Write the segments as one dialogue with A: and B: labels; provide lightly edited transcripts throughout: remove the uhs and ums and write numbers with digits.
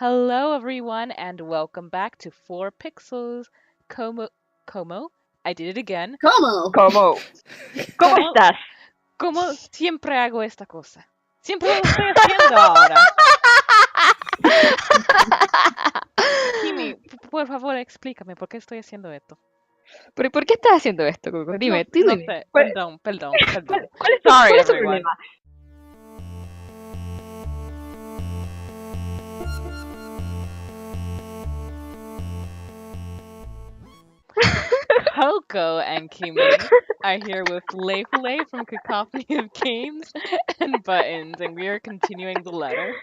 A: Hello, everyone, and welcome back to 4pixels. Como, como, I did it again.
B: ¿Cómo?
C: ¿Cómo? ¿Cómo
A: Como,
C: estás?
A: como siempre hago esta cosa. Siempre lo estoy haciendo ahora. Kimi, por favor, explícame por qué estoy haciendo esto.
C: ¿Pero por qué estás haciendo esto, Coco? Dime, tú
A: No
C: dime.
A: sé,
C: ¿Cuál,
A: perdón.
C: cuál es tu,
A: Sorry,
C: cuál es tu
A: everyone.
C: problema?
A: Coco and Kimi are here with Leifule from Cacophony of Games and Buttons, and we are continuing the letter.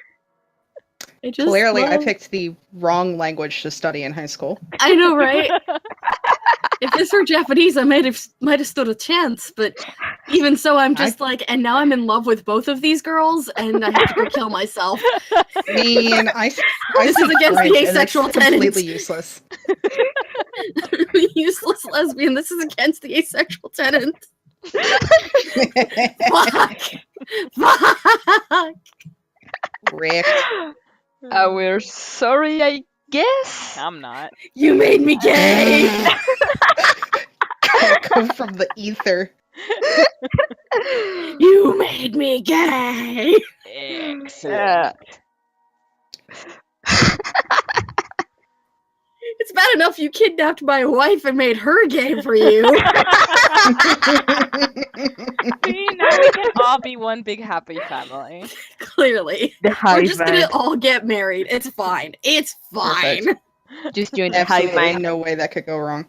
B: Clearly,
D: I
B: love...
D: picked the wrong language to study in high school.
B: I know, right? If this were Japanese, I might have stood a chance, but even so, I'm just and now I'm in love with both of these girls, and I have to go kill myself.
D: I mean,
B: This is against the asexual tenets.
D: Completely useless.
B: Useless lesbian. This is against the asexual tenets. Fuck.
D: Rick.
C: We're sorry, I guess.
A: I'm not.
B: You made me gay.
D: Come from the ether.
B: You made me gay.
A: Excellent.
B: It's bad enough you kidnapped my wife and made her gay for you.
A: See, now we can all be one big happy family.
B: Clearly.
C: The
B: We're just
C: hive
B: gonna
C: mind.
B: all get married. It's fine. It's fine.
D: Perfect.
C: Just join the hive
D: Absolutely
C: mind.
D: no way that could go wrong.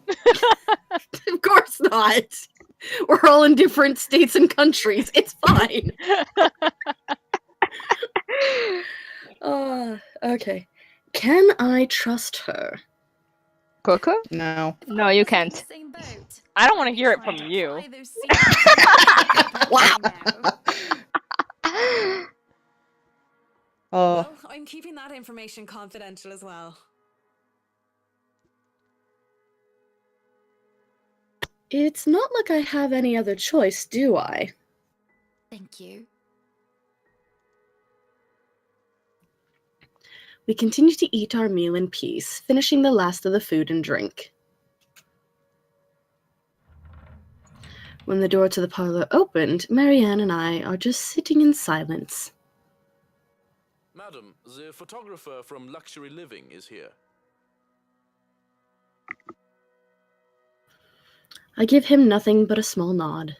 B: Of course not. We're all in different states and countries. It's fine. Okay. Can I trust her?
C: Coco?
D: No.
C: No, you can't.
A: I don't want to hear it from you.
B: Wow.
D: Oh,
E: Well, I'm keeping that information confidential as well.
B: It's not like I have any other choice, do I?
E: Thank you.
B: We continue to eat our meal in peace, finishing the last of the food and drink. When the door to the parlor opened, Marianne and I are just sitting in silence.
F: Madam, the photographer from Luxury Living is here.
B: I give him nothing but a small nod.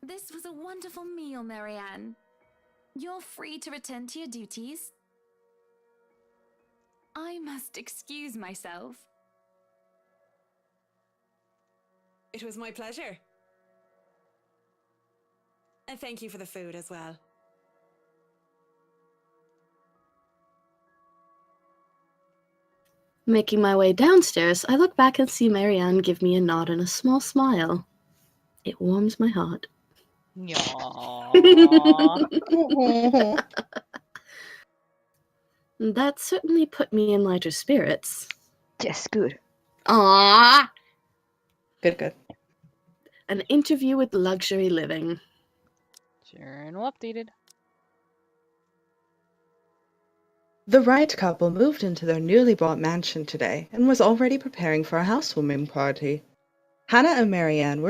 E: This was a wonderful meal, Marianne. You're free to return to your duties. I must excuse myself. It was my pleasure. And thank you for the food as well.
B: Making my way downstairs, I look back and see Marianne give me a nod and a small smile. It warms my heart. That certainly put me in lighter spirits.
C: Yes, good.
B: Aww!
D: good.
B: An interview with Luxury Living.
A: Journal updated.
D: The Wright couple moved into their newly bought mansion today and was already preparing for a housewarming party. Hannah and Marianne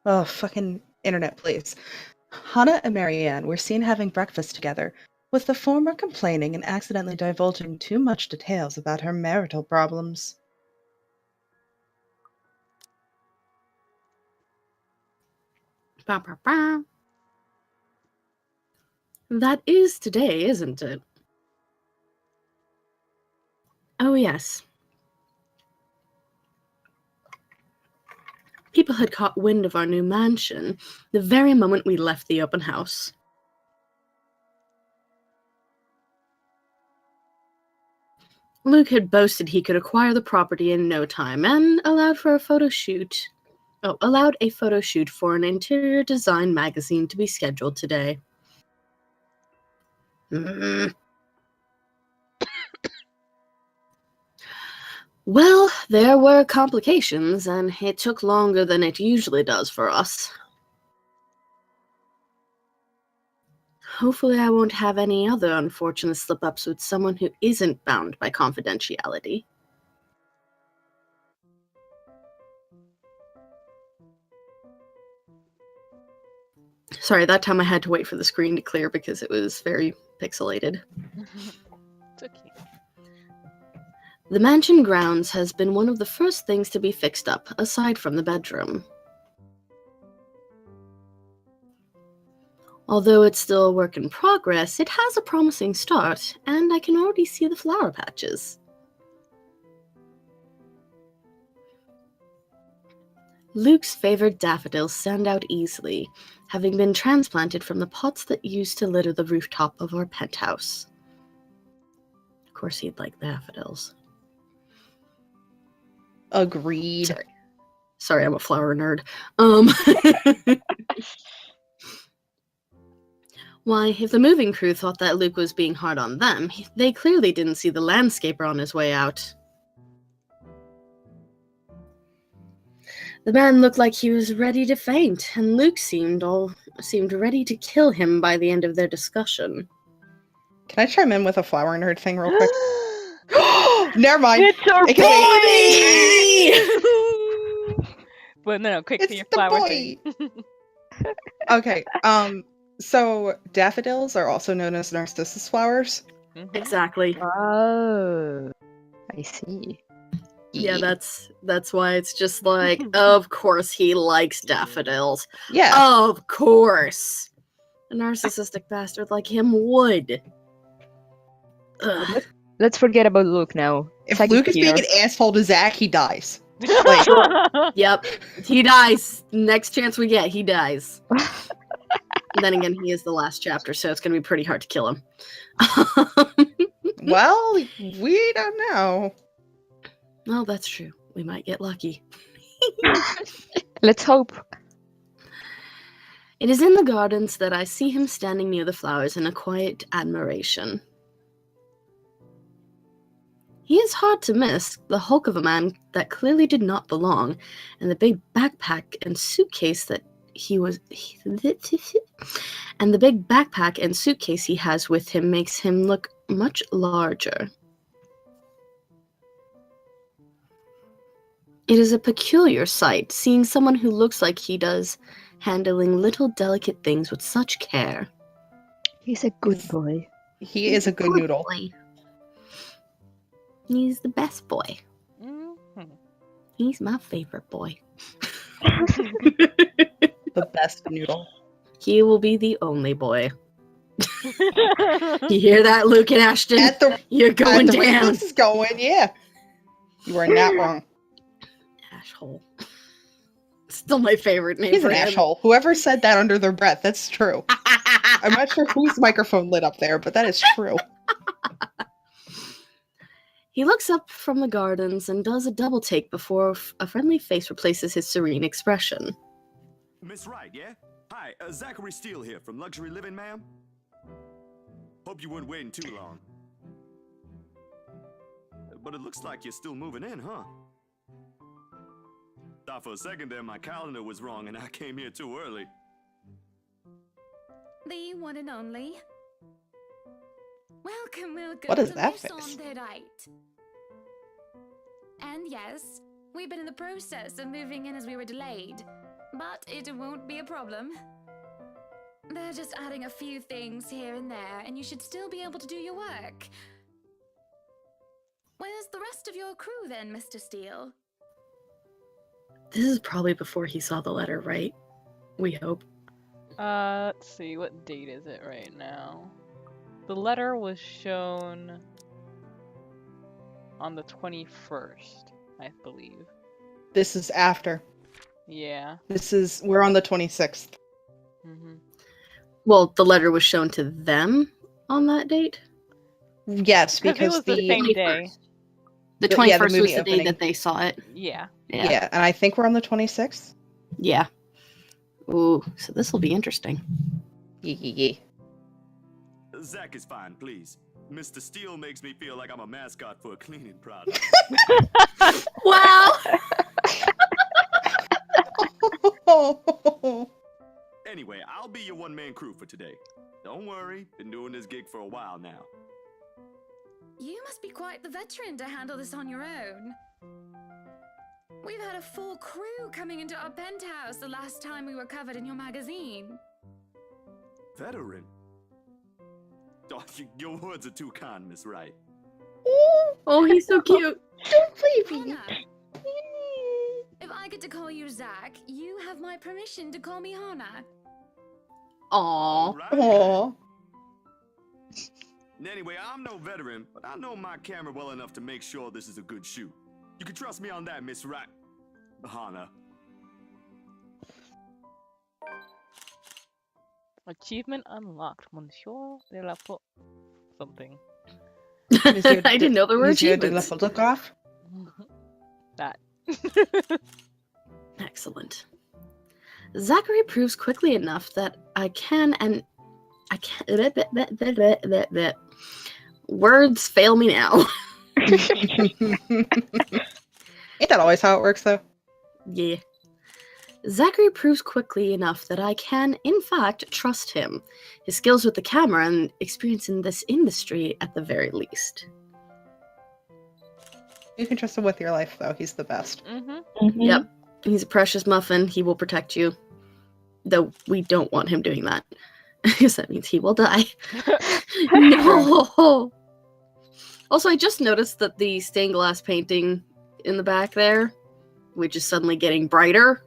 D: oh, fucking internet, please. Hannah and Marianne were seen having breakfast together, with the former complaining and accidentally divulging too much details about her marital problems.
B: Bah, bah, bah. That is today, isn't it? Oh, yes. People had caught wind of our new mansion the very moment we left the open house. Luke had boasted he could acquire the property in no time and allowed a photo shoot for an interior design magazine to be scheduled today. Well, there were complications, and it took longer than it usually does for us. Hopefully I won't have any other unfortunate slip-ups with someone who isn't bound by confidentiality. Sorry, that time I had to wait for the screen to clear because it was very pixelated.
A: It's okay.
B: The mansion grounds has been one of the first things to be fixed up, aside from the bedroom. Although it's still a work in progress, it has a promising start, and I can already see the flower patches. Luke's favorite daffodils stand out easily, having been transplanted from the pots that used to litter the rooftop of our penthouse. Of course he'd like daffodils.
D: Agreed.
B: Sorry, I'm a flower nerd. Why, if the moving crew thought that Luke was being hard on them, they clearly didn't see the landscaper on his way out. The man looked like he was ready to faint, and Luke seemed ready to kill him by the end of their discussion.
D: Can I chime in with a flower nerd thing real quick? Never mind.
C: It's our
D: It can
C: baby!
A: But no, quick
D: It's
A: to your
D: the
A: flower
D: boy.
A: thing.
D: Okay. So daffodils are also known as narcissus flowers.
A: Mhm.
B: Exactly.
C: Oh, I see.
B: Yeah, that's why it's just like, of course he likes daffodils.
D: Yeah.
B: Of course. A narcissistic bastard like him would. Ugh.
C: Let's forget about Luke now.
D: If
C: Zach
D: Luke is
C: here.
D: being an asshole to Zach, he dies.
B: Yep, he dies. Next chance we get, he dies. Then again, he is the last chapter, so it's going to be pretty hard to kill him.
D: Well, we don't know.
B: Well, that's true. We might get lucky.
C: Let's hope.
B: It is in the gardens that I see him standing near the flowers in a quiet admiration. He is hard to miss, the hulk of a man that clearly did not belong, and the big backpack and suitcase that he has with him makes him look much larger. It is a peculiar sight, seeing someone who looks like he does, handling little delicate things with such care.
C: He's a good boy.
D: He is a good noodle.
B: Boy. He's the best boy.
A: Mhm.
B: He's my favorite boy.
D: The best noodle.
B: He will be the only boy. You hear that, Luke and Ashton? You're going
D: at the rate
B: down.
D: this is going, yeah. You are not wrong.
B: Asshole. Still my favorite name
D: He's
B: for
D: an
B: him.
D: asshole. Whoever said that under their breath, that's true. I'm not sure whose microphone lit up there, but that is true.
B: He looks up from the gardens and does a double take before a friendly face replaces his serene expression.
G: Miss Wright, yeah? Hi, Zachary Steele here from Luxury Living, ma'am. Hope you weren't waiting too long. But it looks like you're still moving in, huh? Thought for a second there my calendar was wrong and I came here too early.
E: The one and only. Welcome, welcome.
D: What is
E: to
D: that
E: Maison
D: face?
E: de Right. And yes, we've been in the process of moving in as we were delayed, but it won't be a problem. They're just adding a few things here and there, and you should still be able to do your work. Where's the rest of your crew then, Mr. Steele?
B: This is probably before he saw the letter, right? We hope.
A: Let's see, what date is it right now? The letter was shown on the 21st, I believe.
D: This is after.
A: Yeah.
D: We're on the 26th.
A: Mm-hmm.
B: Well, the letter was shown to them on that date?
D: Yes,
A: Because it
D: because
A: was the same day.
B: The
D: The-
B: 21st
D: yeah, the
B: was
D: movie
B: the day
D: opening.
B: that they saw it.
A: Yeah.
D: yeah, and I think we're on the 26th.
B: Yeah. Ooh, so this will be interesting.
D: Yeah.
G: Zach is fine, please. Mr. Steele makes me feel like I'm a mascot for a cleaning product.
B: Wow!
G: Anyway, I'll be your one-man crew for today. Don't worry, been doing this gig for a while now.
E: You must be quite the veteran to handle this on your own. We've had a full crew coming into our penthouse the last time we were covered in your magazine.
G: Veteran? Oh, your words are too kind, Miss Wright.
B: Oh, he's so cute.
E: Hannah, if I get to call you Zach, you have my permission to call me Hannah.
B: Aw.
G: Right.
D: Aww.
G: Anyway, I'm no veteran, but I know my camera well enough to make sure this is a good shoot. You can trust me on that, Miss Wright. Hannah.
A: Achievement unlocked. Monsieur de la something.
B: I didn't know there were
D: Monsieur de la
B: achievements.
D: photograph.
A: That.
B: Excellent. Zachary proves quickly enough that I can. Words fail me now.
D: Ain't that always how it works, though?
B: Yeah. Zachary proves quickly enough that I can, in fact, trust him. His skills with the camera and experience in this industry, at the very least.
D: You can trust him with your life, though. He's the best.
A: Mm-hmm.
B: Yep. He's a precious muffin. He will protect you. Though we don't want him doing that. Because that means he will die. No! Also, I just noticed that the stained glass painting in the back there, which is suddenly getting brighter.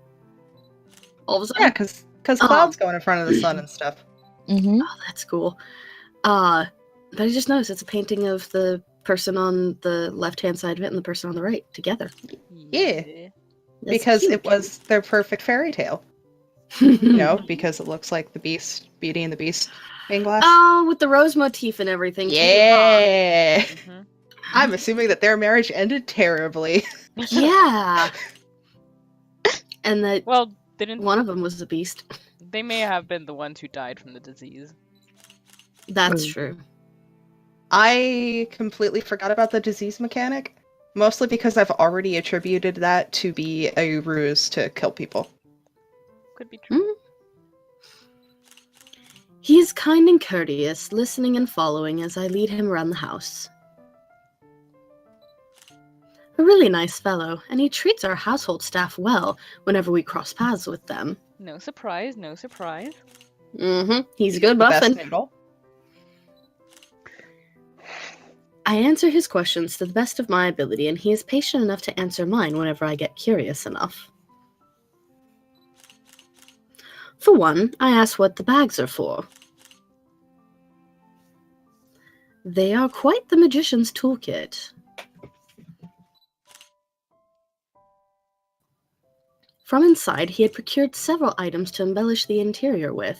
B: All of a sudden.
D: Yeah, because clouds going in front of the sun and stuff.
C: Mm-hmm.
B: Oh, that's cool. But I just noticed it's a painting of the person on the left-hand side of it and the person on the right together.
D: Yeah.
B: That's
D: Because
B: cute.
D: it was their perfect fairy tale. You know, because it looks like the Beast, Beauty and the Beast stained glass.
B: Oh, with the rose motif and everything. too, huh?
D: Yeah.
A: Mm-hmm.
D: I'm assuming that their marriage ended terribly.
B: Yeah. And that
A: Well, didn't
B: one of them was a beast.
A: they may have been the ones who died from the disease?
B: That's
C: Mm.
B: true.
D: I completely forgot about the disease mechanic, mostly because I've already attributed that to be a ruse to kill people.
A: Could be true.
B: He is kind and courteous, listening and following as I lead him around the house. A really nice fellow, and he treats our household staff well whenever we cross paths with them.
A: No surprise, no surprise.
B: He's a good
D: The best
B: muffin.
D: noodle.
B: I answer his questions to the best of my ability, and he is patient enough to answer mine whenever I get curious enough. For one, I ask what the bags are for. They are quite the magician's toolkit. From inside, he had procured several items to embellish the interior with.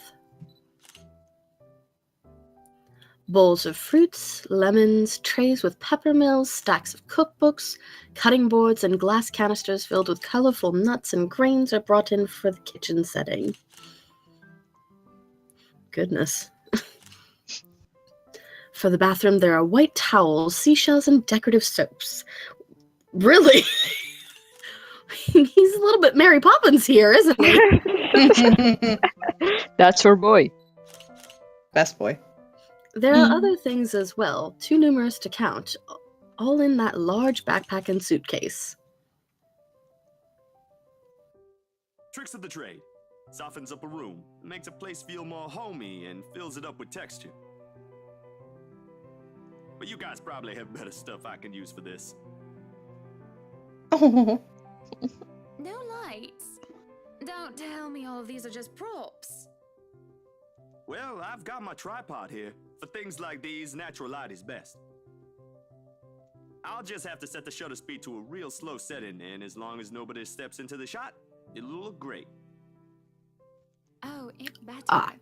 B: Bowls of fruits, lemons, trays with peppermills, stacks of cookbooks, cutting boards, and glass canisters filled with colorful nuts and grains are brought in for the kitchen setting. Goodness. For the bathroom, there are white towels, seashells, and decorative soaps. Really? He's a little bit Mary Poppins here, isn't he?
C: That's our boy.
D: Best boy.
B: There are other things as well, too numerous to count, all in that large backpack and suitcase.
G: Tricks of the trade. Softens up a room, makes a place feel more homey, and fills it up with texture. But you guys probably have better stuff I can use for this.
D: Oh,
E: No lights. Don't tell me all of these are just props.
G: Well, I've got my tripod here. For things like these, natural light is best. I'll just have to set the shutter speed to a real slow setting, and as long as nobody steps into the shot, it'll look great.
E: Oh, it better.
B: Ah.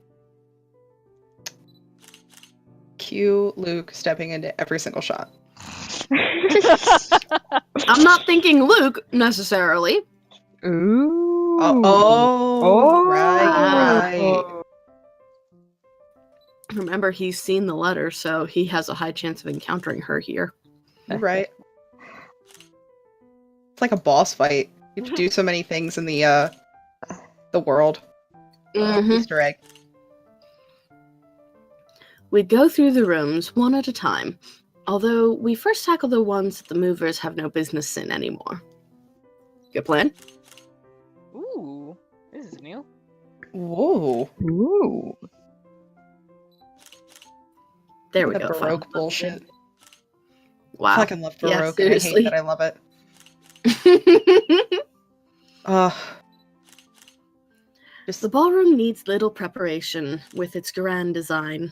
D: cue Luke stepping into every single shot.
B: I'm not thinking Luke, necessarily.
C: Ooh.
D: Right.
B: Remember, he's seen the letter, so he has a high chance of encountering her here.
D: You're right. It's like a boss fight. You have to do so many things in the world.
B: Mhm.
D: Easter egg.
B: We go through the rooms one at a time, although we first tackle the ones that the movers have no business in anymore. Good plan?
A: Ooh, this is new.
D: Whoa.
C: Ooh.
B: There we
D: The
B: go.
D: Baroque
B: fine.
D: bullshit.
B: Wow.
D: Fucking love
B: Yeah,
D: Baroque, and I hate
B: seriously.
D: that I love it. Ugh.
B: The ballroom needs little preparation with its grand design.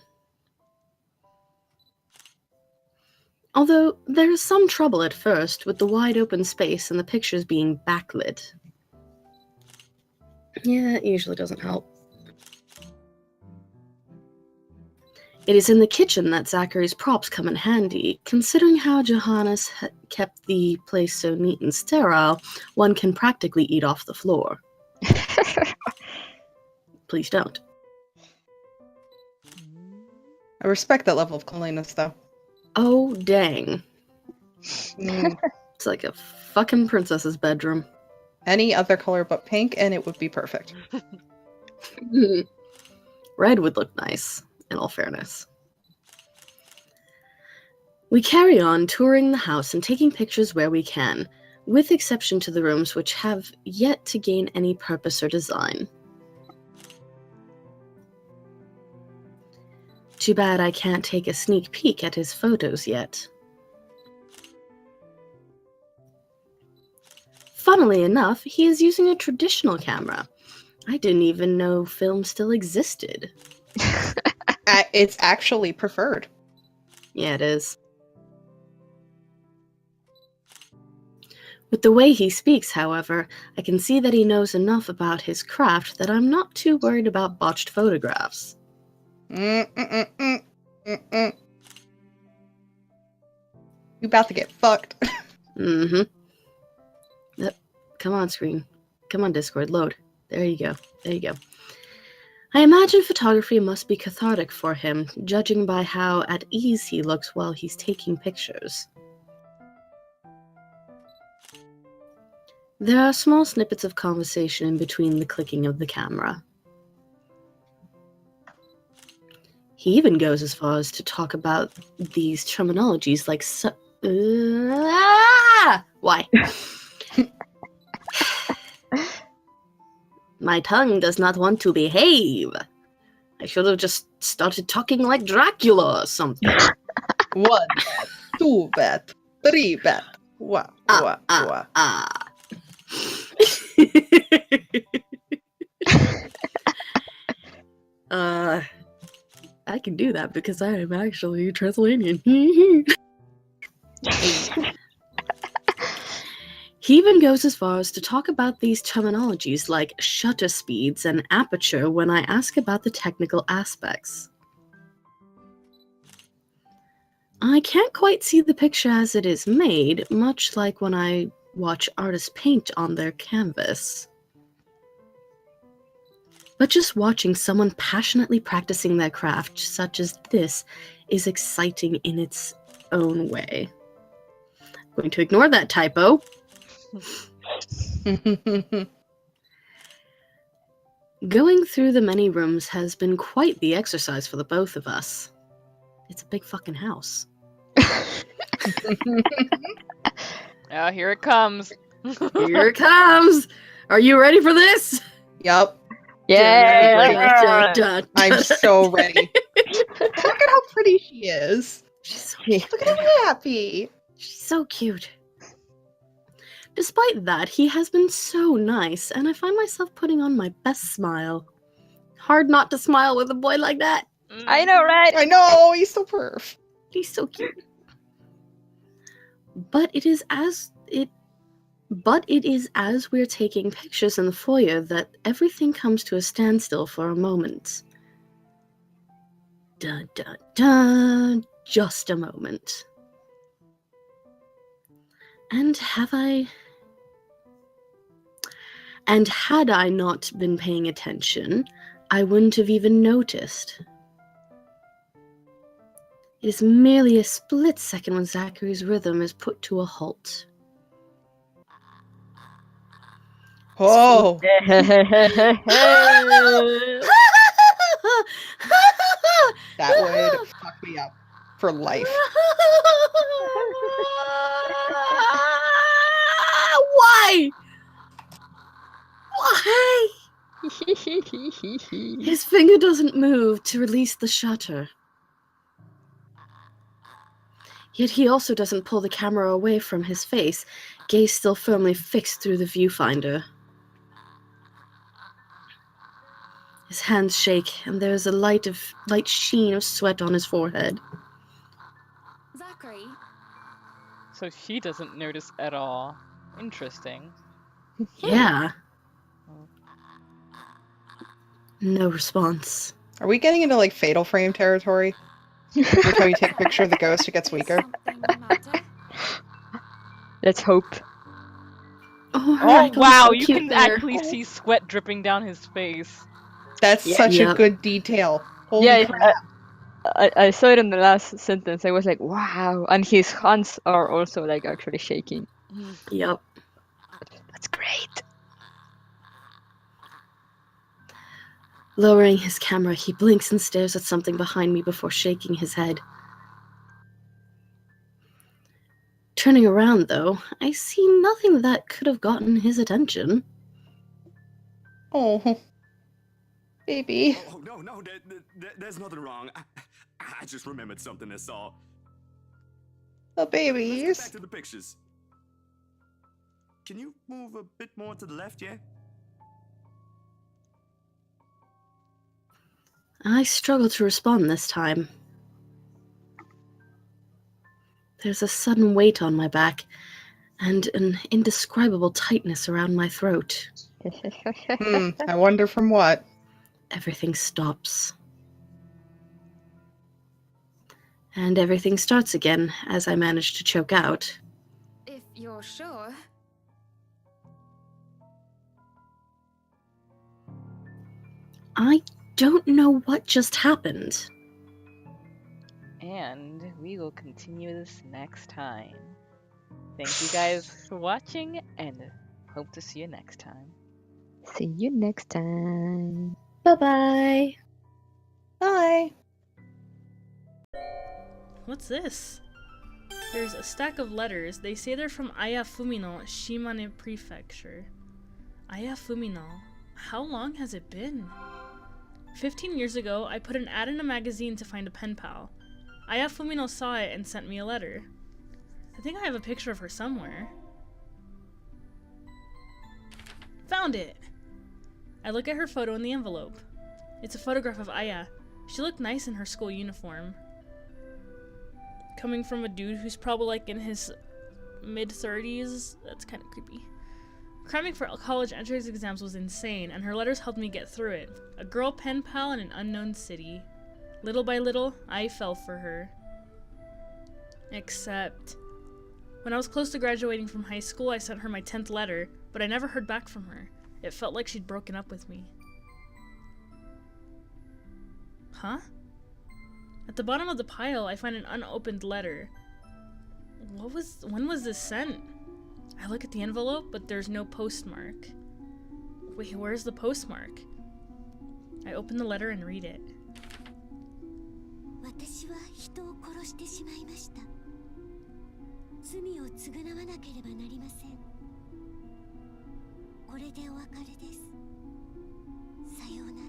B: Although there is some trouble at first with the wide open space and the pictures being backlit. Yeah, it usually doesn't help. It is in the kitchen that Zachary's props come in handy. Considering how Johannes kept the place so neat and sterile, one can practically eat off the floor. Please don't.
D: I respect that level of cleanliness, though.
B: Oh, dang.
D: Mm,
B: It's like a fucking princess's bedroom.
D: any other color but pink, and it would be perfect.
B: Red would look nice, in all fairness. We carry on touring the house and taking pictures where we can, with exception to the rooms which have yet to gain any purpose or design. Too bad I can't take a sneak peek at his photos yet. Funnily enough, he is using a traditional camera. I didn't even know film still existed.
D: It's actually preferred.
B: Yeah, it is. With the way he speaks, however, I can see that he knows enough about his craft that I'm not too worried about botched photographs.
D: You about to get fucked.
B: Mm-hmm. Yep. Come on, screen. Come on, Discord. Load. There you go. There you go. I imagine photography must be cathartic for him, judging by how at ease he looks while he's taking pictures. There are small snippets of conversation in between the clicking of the camera. He even goes as far as to talk about these terminologies like why? My tongue does not want to behave. I should have just started talking like Dracula or something.
D: 1 bet, 2 bet, 3 bet. Wah.
B: I can do that because I am actually Transylvanian. He even goes as far as to talk about these terminologies like shutter speeds and aperture when I ask about the technical aspects. I can't quite see the picture as it is made, much like when I watch artists paint on their canvas. But just watching someone passionately practicing their craft, such as this, is exciting in its own way. I'm going to ignore that typo. Going through the many rooms has been quite the exercise for the both of us. It's a big fucking house.
A: Oh, here it comes.
B: Here it comes! Are you ready for this?
D: Yup.
C: Yeah.
D: I'm so ready. Look at how pretty she is.
B: She's so
D: Look at how happy.
B: She's so cute. Despite that, he has been so nice, and I find myself putting on my best smile. Hard not to smile with a boy like that.
C: I know, right?
D: I know, he's so perf.
B: He's so cute. But it is as we're taking pictures in the foyer that everything comes to a standstill for a moment. Dun dun dun. Just a moment. And had I not been paying attention, I wouldn't have even noticed. It is merely a split second when Zachary's rhythm is put to a halt.
D: Oh. That would fuck me up for life.
B: Why? Why? His finger doesn't move to release the shutter. Yet he also doesn't pull the camera away from his face, gaze still firmly fixed through the viewfinder. His hands shake, and there is a light sheen of sweat on his forehead.
E: Zachary,
A: So she doesn't notice at all. Interesting.
B: Yeah. No response.
D: Are we getting into like Fatal Frame territory? Every time you take a picture of the ghost, it gets
E: is
D: weaker.
E: something the matter?
C: Let's hope.
B: Oh, her
A: Oh
B: icon is
A: wow,
B: so
A: you
B: cute
A: can
B: there.
A: actually see sweat dripping down his face.
D: That's
C: Yeah.
D: such a
B: Yep.
D: good detail. Holy
C: Yeah,
D: crap.
C: I saw it in the last sentence. I was like, wow. And his hands are also like actually shaking.
B: Yep.
C: That's great.
B: Lowering his camera, he blinks and stares at something behind me before shaking his head. Turning around, though, I see nothing that could have gotten his attention.
D: Oh. Baby.
G: Oh, no, there's nothing wrong. I just remembered something that's all.
D: The
G: Let's get
D: babies.
G: back to the pictures. Can you move a bit more to the left, yeah?
B: I struggle to respond this time. There's a sudden weight on my back, and an indescribable tightness around my throat.
D: I wonder from what.
B: Everything stops. And everything starts again as I manage to choke out.
E: If you're sure.
B: I don't know what just happened.
A: And we will continue this next time. Thank you guys for watching, and hope to see you next time.
C: See you next time.
B: Bye-bye.
D: Bye.
H: What's this? There's a stack of letters. They say they're from Ayafumino, Shimane Prefecture. Ayafumino. How long has it been? 15 years ago, I put an ad in a magazine to find a pen pal. Ayafumino saw it and sent me a letter. I think I have a picture of her somewhere. Found it! I look at her photo in the envelope. It's a photograph of Aya. She looked nice in her school uniform. Coming from a dude who's probably like in his mid-30s, that's kind of creepy. Cramming for college entrance exams was insane, and her letters helped me get through it. A girl pen pal in an unknown city. Little by little, I fell for her. Except, when I was close to graduating from high school, I sent her my 10th letter, but I never heard back from her. It felt like she'd broken up with me. Huh? At the bottom of the pile, I find an unopened letter. When was this sent? I look at the envelope, but there's no postmark. Wait, where's the postmark? I open the letter and read it.
I: 私は人を殺してしまいました。罪を償わなければなりません。これでお別れです。さようなら。